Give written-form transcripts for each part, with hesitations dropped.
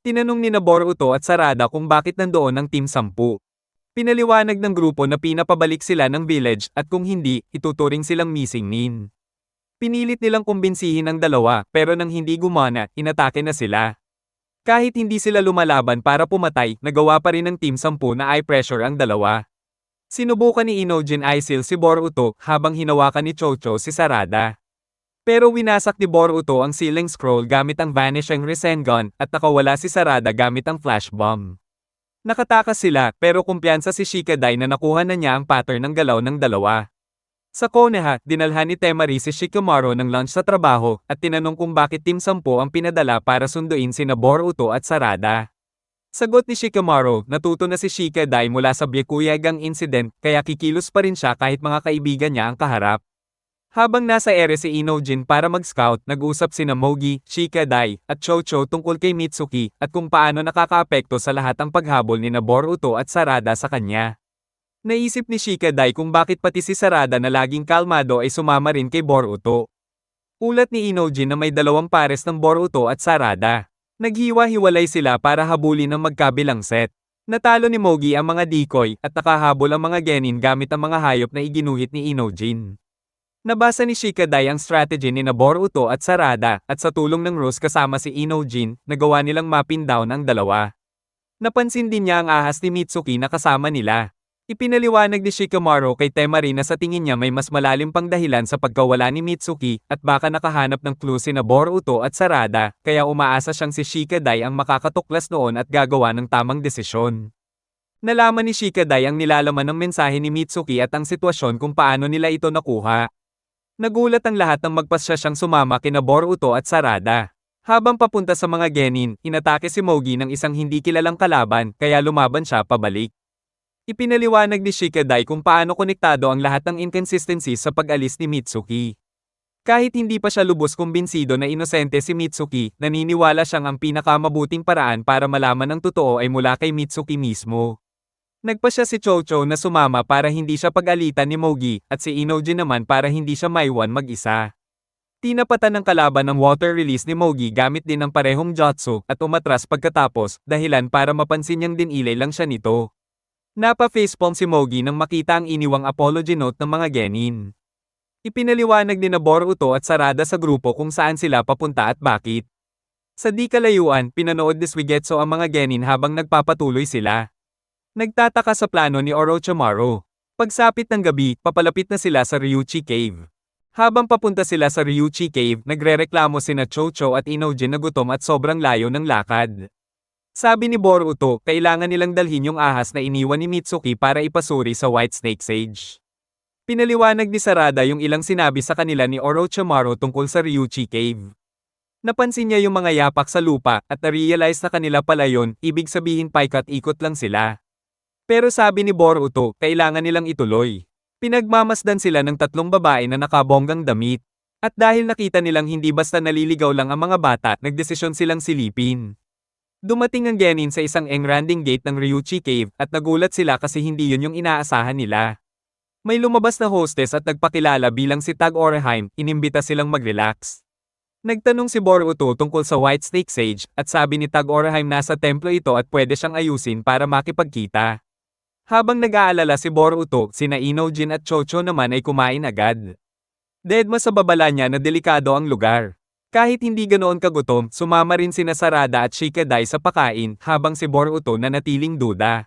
Tinanong ni Boruto at Sarada kung bakit nandoon ang Team 10. Pinaliwanag ng grupo na pinapabalik sila ng village at kung hindi, ituturing silang missing nin. Pinilit nilang kumbinsihin ang dalawa pero nang hindi gumana, inatake na sila. Kahit hindi sila lumalaban para pumatay, nagawa pa rin ng Team 10 na i-pressure ang dalawa. Sinubukan ni Inojin Aisil si Boruto habang hinawakan ni Chocho si Sarada. Pero winasak ni Boruto ang ceiling scroll gamit ang Vanishing Rasengan at nakawala si Sarada gamit ang flash bomb. Nakatakas sila pero kumpiyansa si Shikadai na nakuha na niya ang pattern ng galaw ng dalawa. Sa Konoha, dinalhan ni Temari si Shikamaru ng lunch sa trabaho at tinanong kung bakit Team 10 ang pinadala para sunduin sina Boruto at Sarada. Sagot ni Shikamaru, natuto na si Shikadai mula sa Byakuyagang incident kaya kikilos pa rin siya kahit mga kaibigan niya ang kaharap. Habang nasa ere si Inojin para mag-scout, nag-usap sina Mogi, Shikadai, at Chocho tungkol kay Mitsuki at kung paano nakakaapekto sa lahat ang paghabol ni Boruto at Sarada sa kanya. Naisip ni Shikadai kung bakit pati si Sarada na laging kalmado ay sumama rin kay Boruto. Ulat ni Inojin na may dalawang pares ng Boruto at Sarada. Naghiwa-hiwalay sila para habulin ang magkabilang set. Natalo ni Mogi ang mga decoy at nakahabol ang mga genin gamit ang mga hayop na iginuhit ni Inojin. Nabasa ni Shikadai ang strategy ni Boruto at Sarada at sa tulong ng Rose kasama si Inojin, nagawa nilang mapin down ang dalawa. Napansin din niya ang ahas ni Mitsuki na kasama nila. Ipinaliwanag ni Shikamaru kay Temari na sa tingin niya may mas malalim pang dahilan sa pagkawala ni Mitsuki at baka nakahanap ng clue si Boruto at Sarada, kaya umaasa siyang si Shikadai ang makakatuklas noon at gagawa ng tamang desisyon. Nalaman ni Shikadai ang nilalaman ng mensahe ni Mitsuki at ang sitwasyon kung paano nila ito nakuha. Nagulat ang lahat nang magpasya siyang sumama kina Boruto at Sarada. Habang papunta sa mga genin, inatake si Mogi ng isang hindi kilalang kalaban kaya lumaban siya pabalik. Ipinaliwanag ni Shikadai kung paano konektado ang lahat ng inconsistencies sa pag-alis ni Mitsuki. Kahit hindi pa siya lubos kumbinsido na inosente si Mitsuki, naniniwala siyang ang pinakamabuting paraan para malaman ang totoo ay mula kay Mitsuki mismo. Nagpasya si Chocho na sumama para hindi siya pag-alitan ni Mogi at si Inojin naman para hindi siya maiwan mag-isa. Tinapatan ng kalaban ng water release ni Mogi gamit din ng parehong jutsu at umatras pagkatapos dahilan para mapansin niyang dinilay lang siya nito. Napa-facepalm si Mogi nang makita ang iniwang apology note ng mga genin. Ipinaliwanag ni Boruto at Sarada sa grupo kung saan sila papunta at bakit. Sa di kalayuan, pinanood ni Suigetsu ang mga genin habang nagpapatuloy sila. Nagtataka sa plano ni Orochimaru. Pagsapit ng gabi, papalapit na sila sa Ryuchi Cave. Habang papunta sila sa Ryuchi Cave, nagrereklamo sina Chocho at Inojin na gutom at sobrang layo ng lakad. Sabi ni Boruto, kailangan nilang dalhin yung ahas na iniwan ni Mitsuki para ipasuri sa White Snake Sage. Pinaliwanag ni Sarada yung ilang sinabi sa kanila ni Orochimaru tungkol sa Ryuchi Cave. Napansin niya yung mga yapak sa lupa at na-realize na kanila pala yun, ibig sabihin paikat-ikot lang sila. Pero sabi ni Boruto, kailangan nilang ituloy. Pinagmamasdan sila ng tatlong babae na nakabonggang damit. At dahil nakita nilang hindi basta naliligaw lang ang mga bata, nagdesisyon silang silipin. Dumating ang genin sa isang engranding gate ng Ryuchi Cave at nagulat sila kasi hindi yun yung inaasahan nila. May lumabas na hostess at nagpakilala bilang si Tag Oraheim, inimbita silang mag-relax. Nagtanong si Boruto tungkol sa White Snake Sage at sabi ni Tag Oraheim nasa templo ito at pwede siyang ayusin para makipagkita. Habang nag-aalala si Boruto, sina Inojin at Chocho naman ay kumain agad. Deadma sa babala niya na delikado ang lugar. Kahit hindi ganoon kagutom, sumama rin sina Sarada at Shikadai sa pakain habang si Boruto nanatiling duda.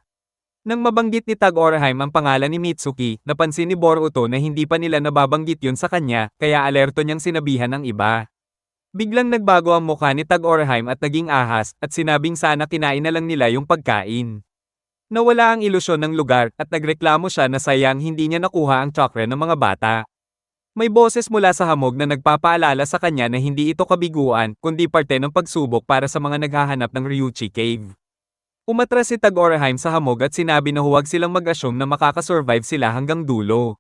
Nang mabanggit ni Tag Oraheim ang pangalan ni Mitsuki, napansin ni Boruto na hindi pa nila nababanggit yun sa kanya, kaya alerto niyang sinabihan ng iba. Biglang nagbago ang mukha ni Tag Oraheim at naging ahas at sinabing sana kinain na lang nila yung pagkain. Nawala ang ilusyon ng lugar at nagreklamo siya na sayang hindi niya nakuha ang chakra ng mga bata. May boses mula sa hamog na nagpapaalala sa kanya na hindi ito kabiguan kundi parte ng pagsubok para sa mga naghahanap ng Ryuchi Cave. Umatras si Tag Oraheim sa hamog at sinabi na huwag silang mag-assume na makakasurvive sila hanggang dulo.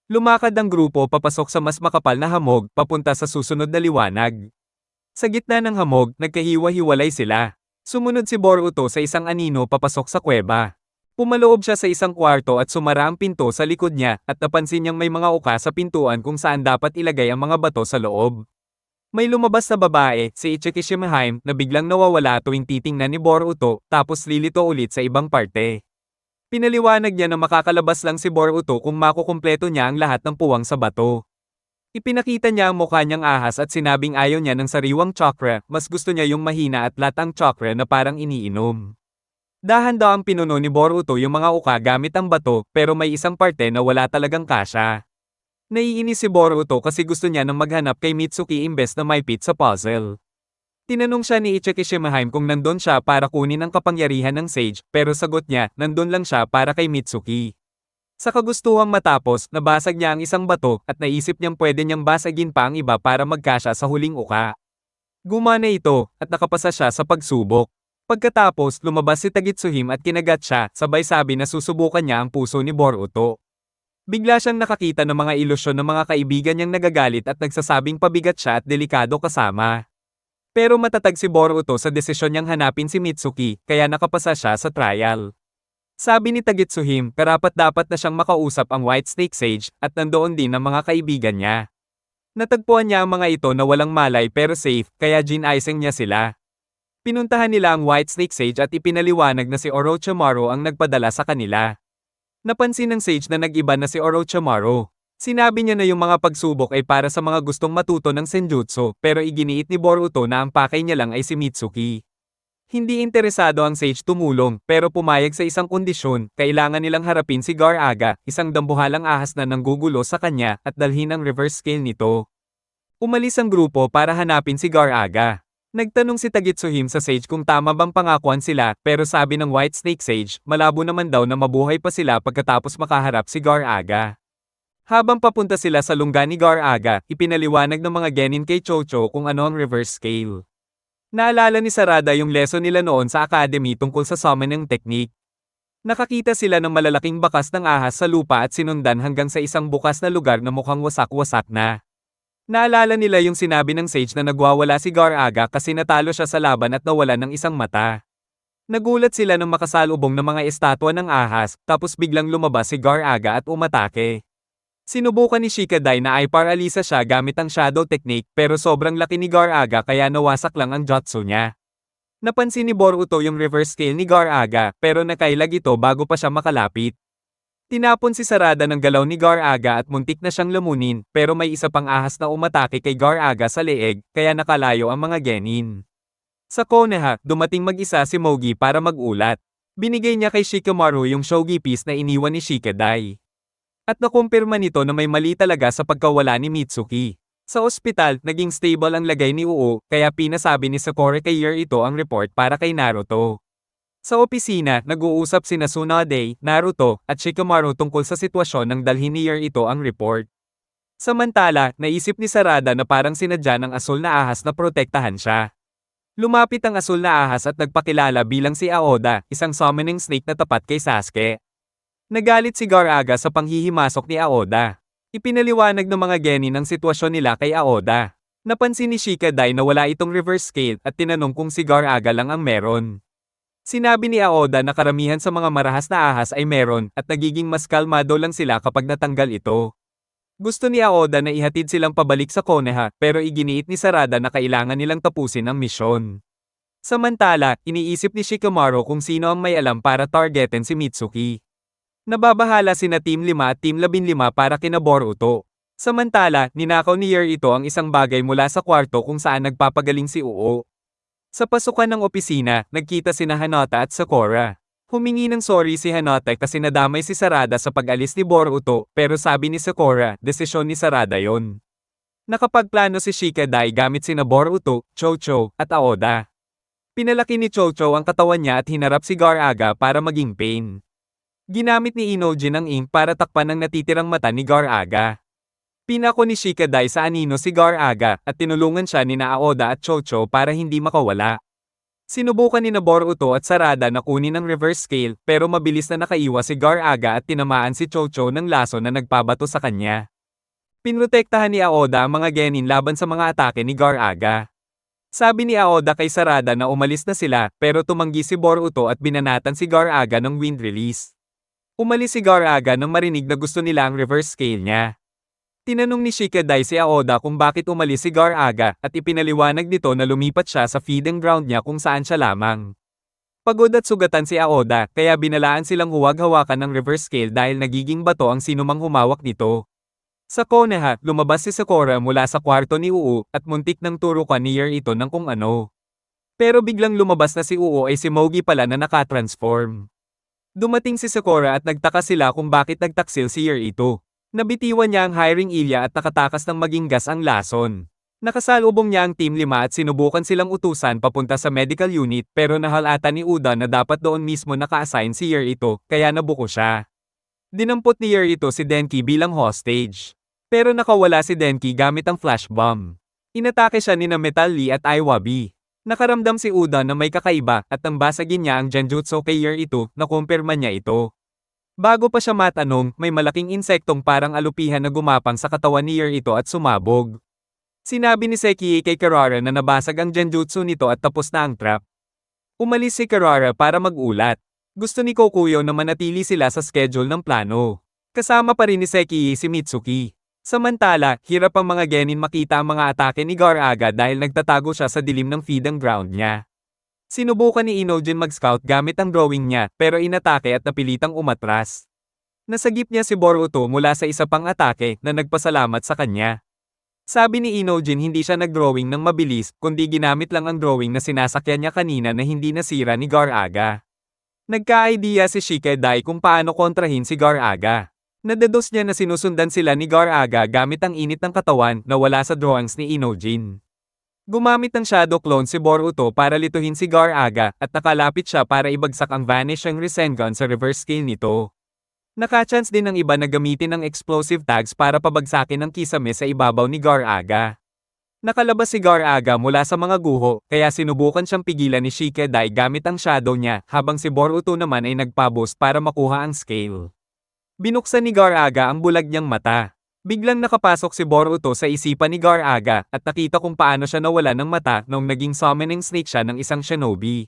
Lumakad ang grupo papasok sa mas makapal na hamog papunta sa susunod na liwanag. Sa gitna ng hamog, nagkahiwa-hiwalay sila. Sumunod si Boruto sa isang anino papasok sa kuweba. Pumaloob siya sa isang kwarto at sumara ang pinto sa likod niya at napansin niyang may mga uka sa pintuan kung saan dapat ilagay ang mga bato sa loob. May lumabas na babae, si Ichiki Shimahime, na biglang nawawala tuwing titingnan ni Boruto, tapos lilito ulit sa ibang parte. Pinaliwanag niya na makakalabas lang si Boruto kung makukumpleto niya ang lahat ng puwang sa bato. Ipinakita niya ang mukha niyang ahas at sinabing ayaw niya ng sariwang chakra, mas gusto niya yung mahina at latang chakra na parang iniinom. Dahan-dahang pinuno ni Boruto yung mga uka gamit ang bato, pero may isang parte na wala talagang kasya. Naiinis si Boruto kasi gusto niya nang maghanap kay Mitsuki imbes na maipit sa puzzle. Tinanong siya ni Ichiki Shimahime kung nandun siya para kunin ang kapangyarihan ng Sage, pero sagot niya, nandun lang siya para kay Mitsuki. Sa kagustuhang matapos, nabasag niya ang isang bato at naisip niyang pwede niyang basagin pa ang iba para magkasya sa huling uka. Gumana ito, at nakapasa siya sa pagsubok. Pagkatapos, lumabas si Tagitsuhime at kinagat siya, sabay sabi na susubukan niya ang puso ni Boruto. Bigla siyang nakakita ng mga ilusyon ng mga kaibigan niyang nagagalit at nagsasabing pabigat siya at delikado kasama. Pero matatag si Boruto sa desisyon niyang hanapin si Mitsuki, kaya nakapasa siya sa trial. Sabi ni Tagitsuhime, karapat-dapat na siyang makausap ang White Snake Sage, at nandoon din ang mga kaibigan niya. Natagpuan niya ang mga ito na walang malay pero safe, kaya gin-icing niya sila. Pinuntahan nila ang White Snake Sage at ipinaliwanag na si Orochimaru ang nagpadala sa kanila. Napansin ng Sage na nag-iba na si Orochimaru. Sinabi niya na yung mga pagsubok ay para sa mga gustong matuto ng senjutsu, pero iginiit ni Boruto na ang pakay niya lang ay si Mitsuki. Hindi interesado ang Sage tumulong, pero pumayag sa isang kondisyon, kailangan nilang harapin si Gar-Aga, isang dambuhalang ahas na nanggugulo sa kanya, at dalhin ang reverse scale nito. Umalis ang grupo para hanapin si Gar-Aga. Nagtanong si Tagitsuhime sa Sage kung tama bang pangakuan sila, pero sabi ng White Snake Sage, malabo naman daw na mabuhay pa sila pagkatapos makaharap si Gar-Aga. Habang papunta sila sa lungga ni Gar-Aga, ipinaliwanag ng mga genin kay Chocho kung ano ang reverse scale. Naalala ni Sarada yung lesson nila noon sa academy tungkol sa summoning technique. Nakakita sila ng malalaking bakas ng ahas sa lupa at sinundan hanggang sa isang bukas na lugar na mukhang wasak-wasak na. Naalala nila yung sinabi ng Sage na nagwawala si Gar-Aga kasi natalo siya sa laban at nawala ng isang mata. Nagulat sila nang makasalubong ng mga estatwa ng ahas, tapos biglang lumabas si Gar-Aga at umatake. Sinubukan ni Shikadai na i-paralisa siya gamit ang shadow technique pero sobrang laki ni Gar-Aga kaya nawasak lang ang jutsu niya. Napansin ni Boruto yung reverse scale ni Gar-Aga pero nakailag ito bago pa siya makalapit. Tinapon si Sarada ng galaw ni Gar-Aga at muntik na siyang lamunin, pero may isa pang ahas na umatake kay Gar-Aga sa leeg, kaya nakalayo ang mga genin. Sa Konoha, dumating mag-isa si Mogi para mag-ulat. Binigay niya kay Shikamaru yung shogi piece na iniwan ni Shikadai. At nakumpirma nito na may mali talaga sa pagkawala ni Mitsuki. Sa ospital, naging stable ang lagay ni Uo, kaya pinasabi ni Sakura kay Year ito ang report para kay Naruto. Sa opisina, nag-uusap sina Tsunade, Naruto, at Shikamaru tungkol sa sitwasyon nang dalhin ni Year ito ang report. Samantala, naisip ni Sarada na parang sinadya ng asul na ahas na protektahan siya. Lumapit ang asul na ahas at nagpakilala bilang si Aoda, isang summoning snake na tapat kay Sasuke. Nagalit si Gar-Aga sa panghihimasok ni Aoda. Ipinaliwanag ng mga genin ang sitwasyon nila kay Aoda. Napansin ni Shikadai na wala itong reverse scale at tinanong kung si Gar-Aga lang ang meron. Sinabi ni Aoda na karamihan sa mga marahas na ahas ay meron at nagiging mas kalmado lang sila kapag natanggal ito. Gusto ni Aoda na ihatid silang pabalik sa Konoha pero iginiit ni Sarada na kailangan nilang tapusin ang misyon. Samantala, iniisip ni Shikamaru kung sino ang may alam para targetin si Mitsuki. Nababahala sina Team 5 at Team 15 para kina Boruto. Samantala, ninakaw ni Year ito ang isang bagay mula sa kwarto kung saan nagpapagaling si Uo. Sa pasukan ng opisina, nagkita sina Hanata at Sakura. Humingi ng sorry si Hanata kasi nadamay si Sarada sa pag-alis ni Boruto, pero sabi ni Sakura, desisyon ni Sarada yon. Nakapagplano si Shikadai gamit sina Boruto, Chocho, at Aoda. Pinalaki ni Chocho ang katawan niya at hinarap si Gar-Aga para maging pain. Ginamit ni Inojin ang ink para takpan ang natitirang mata ni Gar-Aga. Pinako ni Shikadai sa anino si Gar-Aga at tinulungan siya ni Aoda at Chocho para hindi makawala. Sinubukan ni Boruto at Sarada na kunin ang reverse scale pero mabilis na nakaiwas si Gar-Aga at tinamaan si Chocho ng laso na nagpabato sa kanya. Pinrotektahan ni Aoda ang mga genin laban sa mga atake ni Gar-Aga. Sabi ni Aoda kay Sarada na umalis na sila pero tumanggi si Boruto at binanatan si Gar-Aga ng wind release. Umalis si Gar-Aga nang marinig na gusto nila ang reverse scale niya. Tinanong ni Shikadai si Aoda kung bakit umalis si Gar aga at ipinaliwanag nito na lumipat siya sa feeding ground niya kung saan siya lamang. Pagod at sugatan si Aoda kaya binalaan silang huwag-hawakan ng reverse scale dahil nagiging bato ang sinumang humawak nito. Sa Konoha, lumabas si Sakura mula sa kwarto ni Uu at muntik ng turukan ni Yer ito ng kung ano. Pero biglang lumabas na si Uu ay si Mogi pala na nakatransform. Dumating si Sakura at nagtaka sila kung bakit nagtaksil si Yer ito. Nabitiwan niya ang hiring ilya at nakatakas ng maging gas ang lason. Nakasalubong niya ang Team 5 at sinubukan silang utusan papunta sa medical unit pero nahalata ni Uda na dapat doon mismo naka-assign si Yer ito kaya nabuko siya. Dinampot ni Yer ito si Denki bilang hostage. Pero nakawala si Denki gamit ang flash bomb. Inatake siya ni na Metal Lee at Iwabi. Nakaramdam si Uda na may kakaiba at nang basagin niya ang Genjutsu kay Yer ito nakumpirma niya ito. Bago pa siya matanong, may malaking insektong parang alupihan na gumapang sa katawan ni Yer ito at sumabog. Sinabi ni Sekiei kay Karara na nabasag ang genjutsu nito at tapos na ang trap. Umalis si Karara para mag-ulat. Gusto ni Kokuyo na manatili sila sa schedule ng plano. Kasama pa rin ni Sekiei si Mitsuki. Samantala, hirap ang mga genin makita ang mga atake ni Gar aga dahil nagtatago siya sa dilim ng feeding ground niya. Sinubukan ni Inojin mag-scout gamit ang drawing niya pero inatake at napilitang umatras. Nasagip niya si Boruto mula sa isa pang atake na nagpasalamat sa kanya. Sabi ni Inojin hindi siya nag-drawing ng mabilis kundi ginamit lang ang drawing na sinasakyan niya kanina na hindi nasira ni Gar aga. Nagka-idea si Shikadai kung paano kontrahin si Gar aga. Nadados niya na sinusundan sila ni Gar aga gamit ang init ng katawan na wala sa drawings ni Inojin. Gumamit ng Shadow Clone si Boruto para lituhin si Gar aga at nakalapit siya para ibagsak ang Vanishing Rasengan sa reverse scale nito. Naka-chance din ng iba na gamitin ang explosive tags para pabagsakin ang kisame sa ibabaw ni Gar aga. Nakalabas si Gar aga mula sa mga guho kaya sinubukan siyang pigilan ni Shikadai gamit ang shadow niya habang si Boruto naman ay nagpaboost para makuha ang scale. Binuksan ni Gar aga ang bulag niyang mata. Biglang nakapasok si Boruto sa isipan ni Gar aga at nakita kung paano siya nawala ng mata nung naging summoning snake siya ng isang shinobi.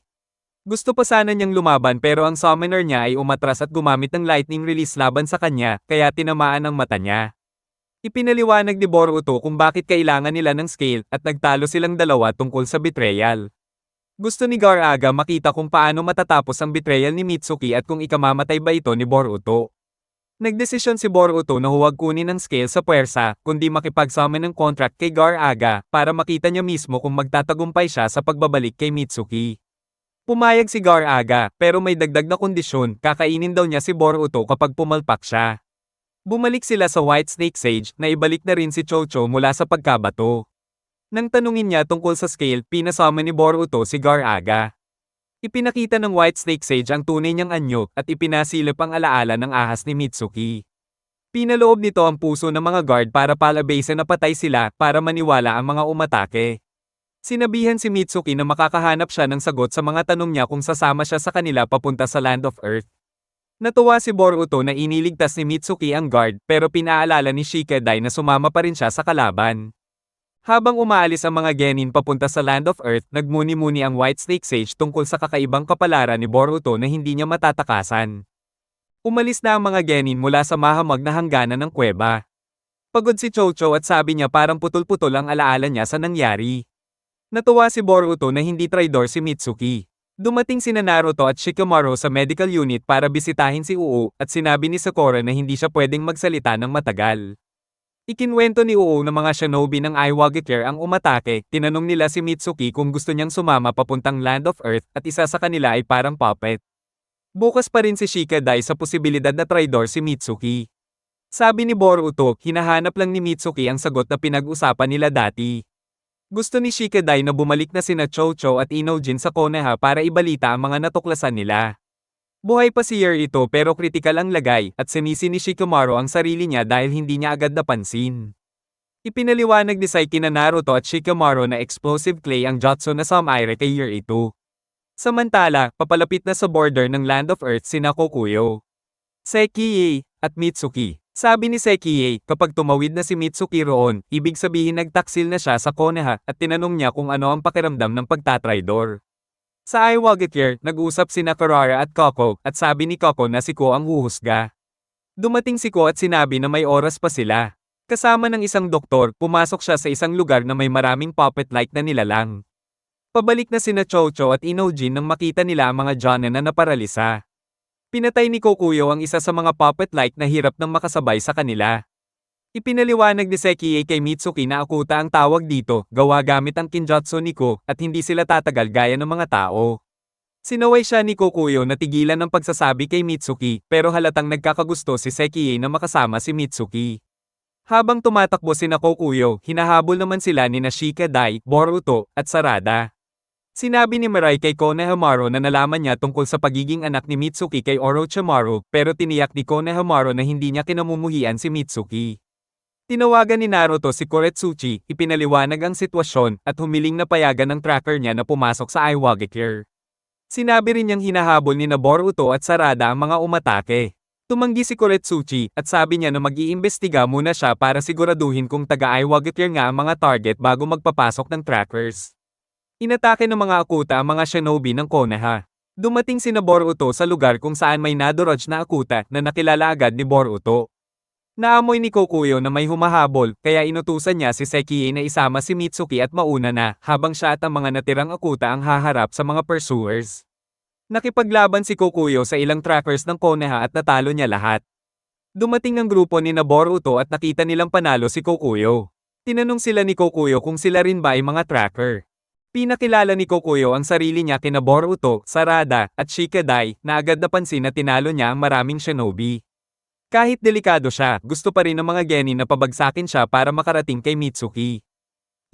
Gusto pa sana niyang lumaban pero ang summoner niya ay umatras at gumamit ng lightning release laban sa kanya kaya tinamaan ang mata niya. Ipinaliwanag ni Boruto kung bakit kailangan nila ng scale at nagtalo silang dalawa tungkol sa betrayal. Gusto ni Gar aga makita kung paano matatapos ang betrayal ni Mitsuki at kung ikamamatay ba ito ni Boruto. Nagdesisyon si Boruto na huwag kunin ang scale sa puwersa, kundi makipag-summon ng contract kay Gar aga para makita niya mismo kung magtatagumpay siya sa pagbabalik kay Mitsuki. Pumayag si Gar aga, pero may dagdag na kondisyon, kakainin daw niya si Boruto kapag pumalpak siya. Bumalik sila sa White Snake Sage na ibalik na rin si Chocho mula sa pagkabato. Nang tanungin niya tungkol sa scale, pinasummon ni Boruto si Gar aga. Ipinakita ng White Snake Sage ang tunay niyang anyo at ipinasilip ang alaala ng ahas ni Mitsuki. Pinaloob nito ang puso ng mga guard para palabasin na patay sila para maniwala ang mga umatake. Sinabihan si Mitsuki na makakahanap siya ng sagot sa mga tanong niya kung sasama siya sa kanila papunta sa Land of Earth. Natuwa si Boruto na iniligtas ni Mitsuki ang guard pero pinaalala ni Shikadai na sumama pa rin siya sa kalaban. Habang umaalis ang mga genin papunta sa Land of Earth, nagmuni-muni ang White Snake Sage tungkol sa kakaibang kapalaran ni Boruto na hindi niya matatakasan. Umalis na ang mga genin mula sa mahamag na hangganan ng kuweba. Pagod si Chocho at sabi niya parang putol-putol ang alaala niya sa nangyari. Natuwa si Boruto na hindi traidor si Mitsuki. Dumating sina Naruto at Shikamaru sa medical unit para bisitahin si Uu at sinabi ni Sakura na hindi siya pwedeng magsalita ng matagal. Ikinwento ni Uu na mga shinobi ng Iwagakure ang umatake, tinanong nila si Mitsuki kung gusto niyang sumama papuntang Land of Earth at isa sa kanila ay parang puppet. Bukas pa rin si Shikadai sa posibilidad na traidor si Mitsuki. Sabi ni Boruto, hinahanap lang ni Mitsuki ang sagot na pinag-usapan nila dati. Gusto ni Shikadai na bumalik na sina Chocho at Inojin sa Konoha para ibalita ang mga natuklasan nila. Buhay pa si Yer ito pero kritikal ang lagay at sinisi ni Shikamaru ang sarili niya dahil hindi niya agad napansin. Ipinaliwanag ni Saiki na Naruto at Shikamaru na explosive clay ang jutsu na Samaire kay Yer ito. Samantala, papalapit na sa border ng Land of Earth sina Kokuyo, Sekiei, at Mitsuki. Sabi ni Sekiei, kapag tumawid na si Mitsuki roon, ibig sabihin nagtaksil na siya sa Konoha at tinanong niya kung ano ang pakiramdam ng pagtatraidor. Sa Iwagakure, nag-usap sina Karara at Koko at sabi ni Koko na si Ko ang huhusga. Dumating si Ko at sinabi na may oras pa sila. Kasama ng isang doktor, pumasok siya sa isang lugar na may maraming puppet-like na nilalang. Pabalik na sina Chocho at Inojin nang makita nila ang mga Jonin na naparalisa. Pinatay ni Kokuyo ang isa sa mga puppet-like na hirap nang makasabay sa kanila. Ipinaliwanag ni Sekiei kay Mitsuki na akuta ang tawag dito, gawa gamit ang Kinjutsu Niko, at hindi sila tatagal gaya ng mga tao. Sinaway siya ni Kokuyo na tigilan ng pagsasabi kay Mitsuki, pero halatang nagkakagusto si Sekiei na makasama si Mitsuki. Habang tumatakbo sina Kokuyo, hinahabol naman sila ni Shika Dai, Boruto, at Sarada. Sinabi ni Mirai kay Konohamaru na nalaman niya tungkol sa pagiging anak ni Mitsuki kay Orochimaru, pero tiniyak ni Konohamaru na hindi niya kinamumuhian si Mitsuki. Tinawagan ni Naruto si Koretsuchi, ipinaliwanag ang sitwasyon, at humiling na payagan ng tracker niya na pumasok sa Iwagakure. Sinabi rin niyang hinahabol ni Boruto at Sarada ang mga umatake. Tumanggi si Koretsuchi, at sabi niya na mag-iimbestiga muna siya para siguraduhin kung taga-Iwagakure nga ang mga target bago magpapasok ng trackers. Inatake ng mga akuta ang mga shinobi ng Konoha. Dumating si Boruto sa lugar kung saan may nadoraj na akuta na nakilala agad ni Boruto. Naamoy ni Kokuyo na may humahabol, kaya inutusan niya si Sekiei na isama si Mitsuki at mauna na, habang siya at ang mga natirang akuta ang haharap sa mga pursuers. Nakipaglaban si Kokuyo sa ilang trackers ng Konoha at natalo niya lahat. Dumating ang grupo ni Boruto at nakita nilang panalo si Kokuyo. Tinanong sila ni Kokuyo kung sila rin ba ay mga tracker. Pinakilala ni Kokuyo ang sarili niya kina Boruto, Sarada, at Shika Dai, na agad napansin na tinalo niya ang maraming shinobi. Kahit delikado siya, gusto pa rin ng mga genin na pabagsakin siya para makarating kay Mitsuki.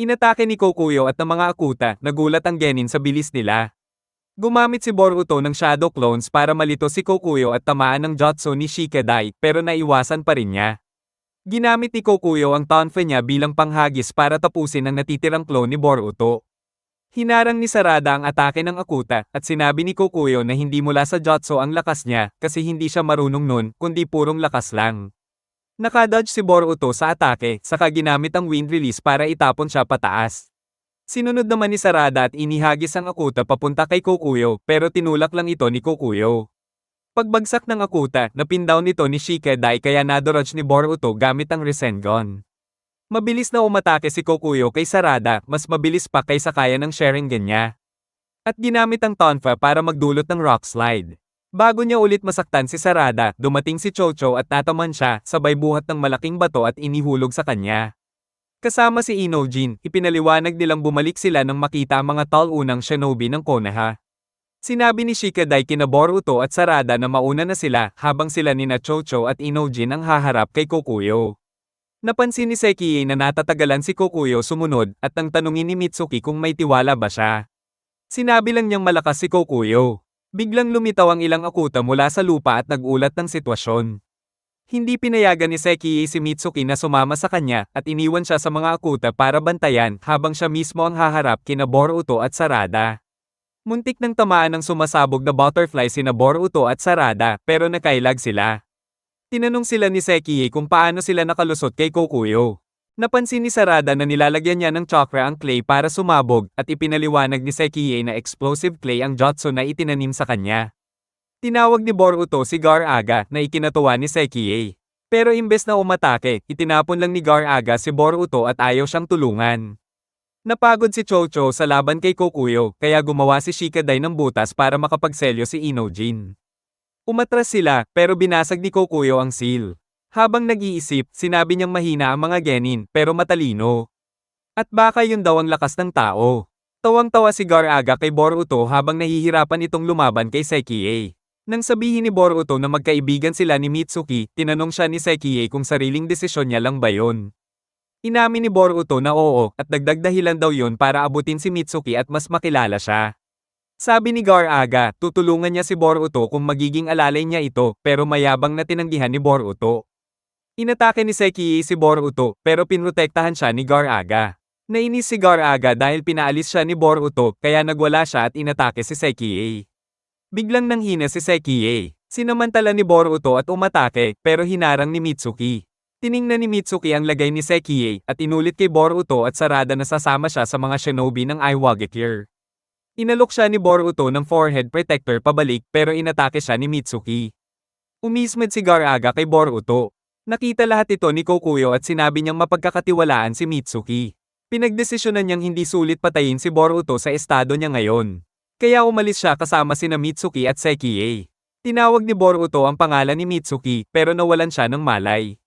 Inatake ni Kokuyo at ng mga akuta, nagulat ang genin sa bilis nila. Gumamit si Boruto ng Shadow Clones para malito si Kokuyo at tamaan ng jutsu ni Shika Dai, pero naiwasan pa rin niya. Ginamit ni Kokuyo ang Tonfa niya bilang panghagis para tapusin ang natitirang clone ni Boruto. Hinarang ni Sarada ang atake ng akuta, at sinabi ni Kokuyo na hindi mula sa jutsu ang lakas niya, kasi hindi siya marunong nun, kundi purong lakas lang. Nakadodge si Boruto sa atake, saka ginamit ang wind release para itapon siya pataas. Sinunod naman ni Sarada at inihagis ang akuta papunta kay Kokuyo, pero tinulak lang ito ni Kokuyo. Pagbagsak ng akuta, napindown nito ni Shika Dai kaya nadodge ni Boruto gamit ang Rasengan. Mabilis na umatake si Kokuyo kay Sarada, mas mabilis pa kaysa kaya ng Sharingan niya. At ginamit ang Tonfa para magdulot ng rock slide. Bago niya ulit masaktan si Sarada, dumating si Chocho at nataman siya, sabay buhat ng malaking bato at inihulog sa kanya. Kasama si Inojin, ipinaliwanag nilang bumalik sila nang makita ang mga tal-unang shinobi ng Konoha. Sinabi ni Shika Dai kina Boruto at Sarada na mauna na sila, habang sila nina Chocho at Inojin ang haharap kay Kokuyo. Napansin ni Sekiei na natatagalan si Kokuyo sumunod, at nang tanungin ni Mitsuki kung may tiwala ba siya. Sinabi lang niyang malakas si Kokuyo. Biglang lumitaw ang ilang akuta mula sa lupa at nagulat ng sitwasyon. Hindi pinayagan ni Sekiei si Mitsuki na sumama sa kanya, at iniwan siya sa mga akuta para bantayan habang siya mismo ang haharap kina Boruto at Sarada. Muntik nang tamaan ng sumasabog na butterfly sina Boruto at Sarada, pero nakailag sila. Tinanong sila ni Sekiei kung paano sila nakalusot kay Kokuyo. Napansin ni Sarada na nilalagyan niya ng chakra ang clay para sumabog, at ipinaliwanag ni Sekiei na explosive clay ang jutsu na itinanim sa kanya. Tinawag ni Boruto si Gar-Aga na ikinatuwa ni Sekiei. Pero imbes na umatake, itinapon lang ni Gar-Aga si Boruto at ayaw siyang tulungan. Napagod si Chocho sa laban kay Kokuyo, kaya gumawa si Shika Dai ng butas para makapagselyo si Inojin. Umatras sila, pero binasag ni Kokuyo ang seal. Habang nag-iisip, sinabi niyang mahina ang mga genin, pero matalino. At baka yun daw ang lakas ng tao. Tawang-tawa si Gar-Aga kay Boruto habang nahihirapan itong lumaban kay Sekiei. Nang sabihin ni Boruto na magkaibigan sila ni Mitsuki, tinanong siya ni Sekiei kung sariling desisyon niya lang ba yun. Inamin ni Boruto na oo, at dagdag dahilan daw yun para abutin si Mitsuki at mas makilala siya. Sabi ni Gar-Aga, tutulungan niya si Boruto kung magiging alalay niya ito, pero mayabang na tinanggihan ni Boruto. Inatake ni Sekiei si Boruto, pero pinrotektahan siya ni Gar-Aga. Nainis si Gar-Aga dahil pinaalis siya ni Boruto, kaya nagwala siya at inatake si Sekiei. Biglang nanghina si Sekiei. Sinamantala ni Boruto at umatake, pero hinarang ni Mitsuki. Tiningnan ni Mitsuki ang lagay ni Sekiei, at inulit kay Boruto at Sarada na sasama siya sa mga shinobi ng Iwagakure. Inalok siya ni Boruto ng forehead protector pabalik, pero inatake siya ni Mitsuki. Umismed si Gar-Aga kay Boruto. Nakita lahat ito ni Kokuyo at sinabi niyang mapagkakatiwalaan si Mitsuki. Pinagdesisyonan niyang hindi sulit patayin si Boruto sa estado niya ngayon. Kaya umalis siya kasama sina Mitsuki at Sekiei. Tinawag ni Boruto ang pangalan ni Mitsuki pero nawalan siya ng malay.